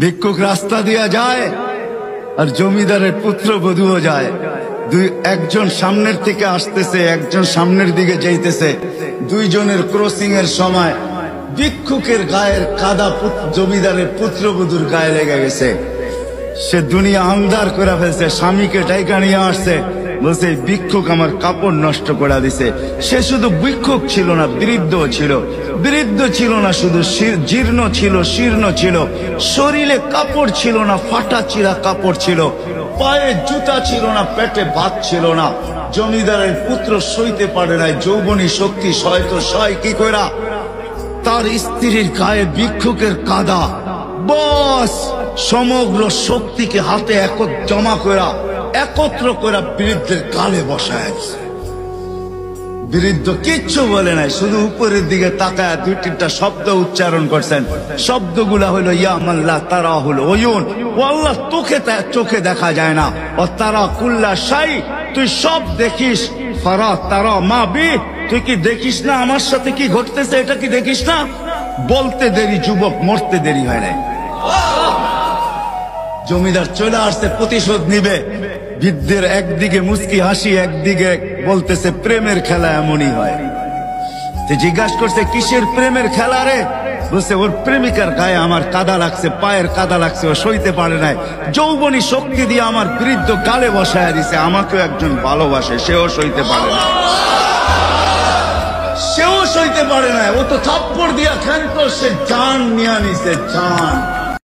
ভিক্ষুক রাস্তা দিয়া যায় আর জমিদারের পুত্রবধূও যায়। একজন সামনের থেকে আসতেছে, একজন সামনের দিকে যাইতেছে। দুইজনের ক্রসিং এর সময় ভিক্ষুকের গায়ের কাদা জমিদারের পুত্রবধূর গায়ে লেগে গেছে। সে দুনিয়া আন্ধার করে ফেলছে, স্বামীকে ডাইকা নিয়ে আসছে, বলছে ভিক্ষুক আমার কাপড় নষ্ট করে দিছে। সে শুধু ভিক্ষুক ছিল না, বৃদ্ধ ছিল। বৃদ্ধ ছিল না শুধু, জীর্ণ ছিল, শীর্ণ ছিল। শরীরে কাপড় ছিল না, ফাটা চিরা কাপড় ছিল। পায়ে জুতা ছিল না, পেটে ভাত ছিল না। জমিদারের পুত্র সইতে পারে নাই, যৌবনী শক্তি সয়তো সয় কি কইরা তার স্ত্রীর গায়ে ভিক্ষুকের কাদা। বস সমগ্র শক্তিকে হাতে জমা করা, একত্র করা বৃদ্ধের গালে বসায়। বৃদ্ধ কিচ্ছু বলে নাই, শুধু উপরের দিকে তাকায় দুই তিনটা শব্দ উচ্চারণ করছেন। শব্দগুলা হলো ইয়া মাল্লা তারা হলো ওয়ুন, ও আল্লাহ চোখে দেখা যায় না। ও তারা কুল্লা শাই, তুই সব দেখিস। ফারা তারা মা বি, তুই কি দেখিস না আমার সাথে কি ঘটতেছে? এটা কি দেখিস না? বলতে দেরি যুবক, মরতে দেরি হয় নাই। জমিদার চলে আসছে, প্রতিশোধ নিবে। বৃদ্ধের একদিকে মুস্কি হাসি, একদিকে বলতেছে প্রেমের খেলা এমনই হয়। জিজ্ঞাসা করছে কিসের প্রেমের খেলা রে? বলছে ওর প্রেমিকার গায়ে আমার কাদা লাগছে, পায়ের কাদা লাগছে, ও সইতে পারে নাই। যৌবনী শক্তি দিয়ে আমার বৃদ্ধ গালে বসায় দিছে। আমাকেও একজন ভালোবাসে, সেও সইতে পারে না, সেও সইতে পারে না। ও তো থাপ্পড় দিয়া খেলতো, সে জান নিয়ে নিছে, জান।